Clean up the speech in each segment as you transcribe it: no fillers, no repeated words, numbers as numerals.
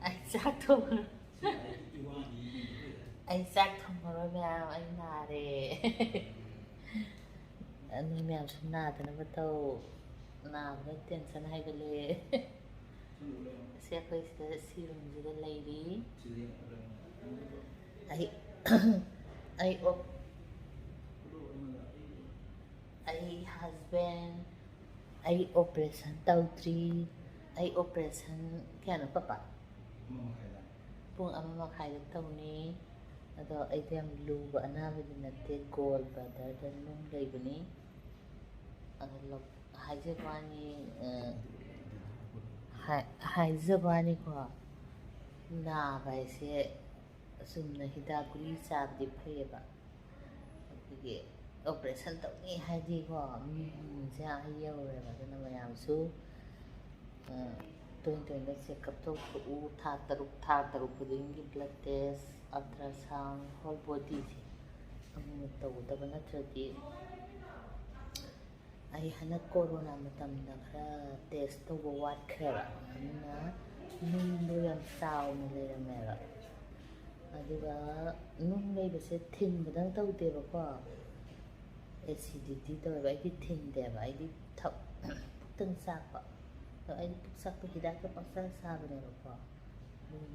Anh chắc thôi. Anh chắc không có nói mèo anh là để anh mèo xuống nào thì nó bắt đầu nào với tiền sân hay cái lệ sẽ phải sử dụng gì cái lệ đi ai ai husband ai operation tàu tri ai operation kaya ano pa pa pung ama makaya tàu ni ado ay tiyang luba anabi din natin gold brother dan nung labor ni haizabani ko na bai se sumna hida guli sabdi phayeba adigi operation tawni haidi ko se ayawre ba dana mayam su toin check up to u tha taruk pudingi blood test ultrasound whole body se amu tawdaba natradi ai hana corona matamda khara test tawba watkhara amna nungdo yam sauna leramera aduga nung leibase thinbadang tawdeba ko acidity tawba ai thindeba ai thak putang sakpa so ai puksak hidak ka paksa sabane ko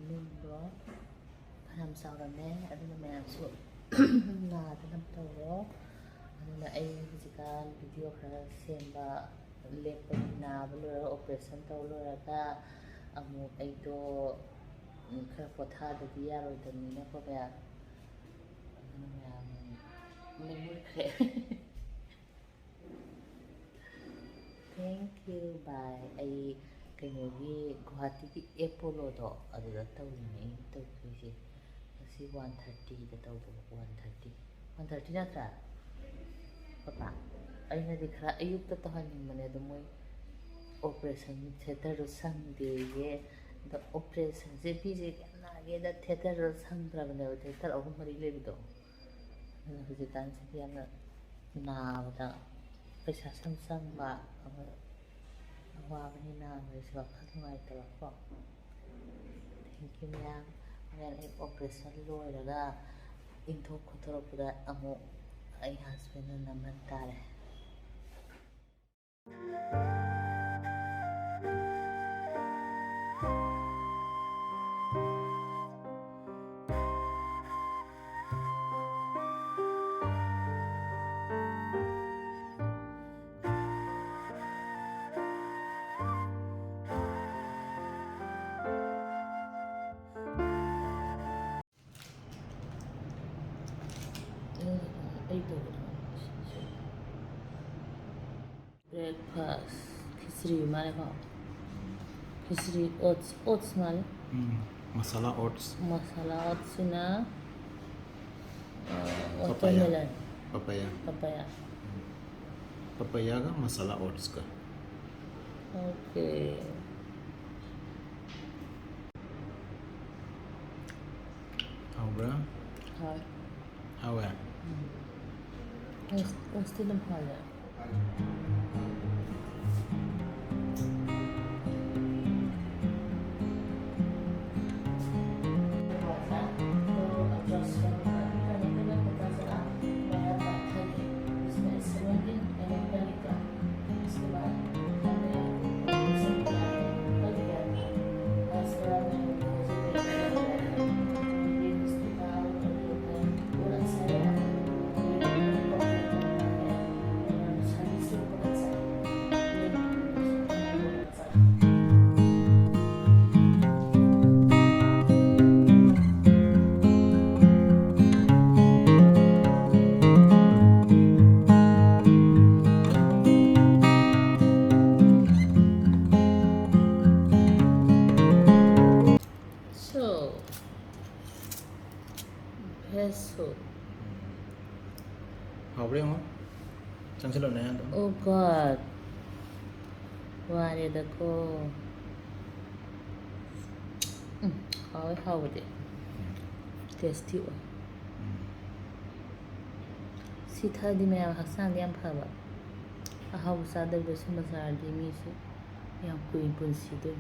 nungdo phanam saurame aduna mayam su na tanam tawo na ay physical video khara semba lepa na bulura operation tawlura ka amu ay do khara potha da diya ro da ni na ko ba memur kre thank you bye ay kayo gi Gauhati ki Apollo do adu da tawni to ki si 130 da taw 130 na ka papa ay na dikha ayuk ta tahanin mane do moy operation theater ro sangde ye the operation je bije na ge da theater ro sangra bane theater ahum mari le bido na hujitan se ya na da paisa sang ba wa bani na me so khathmai ta ko thank you ma'am ay operation lo ra into khotoro pura amu ai husband na naman tare breakfast khichdi mane ko khichdi oats mane masala oats na watermelon papaya ka masala oats ka okay how bra how what's the number Haubre mo? Changsilo na yan. Oh God. Wari da ko. How it? Tasty one. Si thadi me haksan yam phaba. How sada do se masar di mi se. Yam kuin pun si do.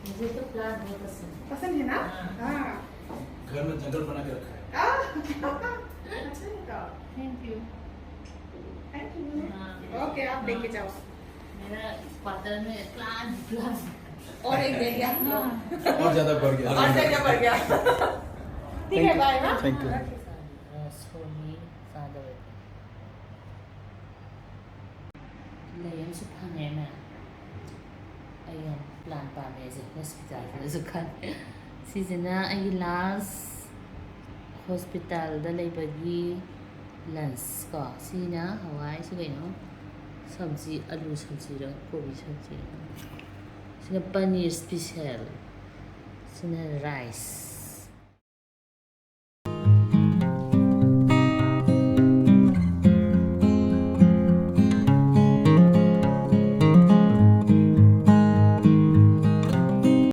मुझे तो plan बहुत पसंद है। पसंद है ना? हाँ। घर में जंगल बना के रखा है। अच्छा लगा। Thank you. Thank you. Okay, आप लेके जाओ। मेरा क्वार्टर में प्लान और एक दे दिया। और ज़्यादा बढ़ गया। और जगह बढ़ गया। ठीक है, बाय ना। Thank you. सोनी सादा लेयन से खाने में आई प्लान पाने से हॉस्पिटल से खाने सीजना आई लास्ट हॉस्पिटल दा लेबगी लंच का सीना हवाई से गयो सब्जी आलू सब्जी र कोबी सब्जी सीना पनीर स्पेशल सीना राइस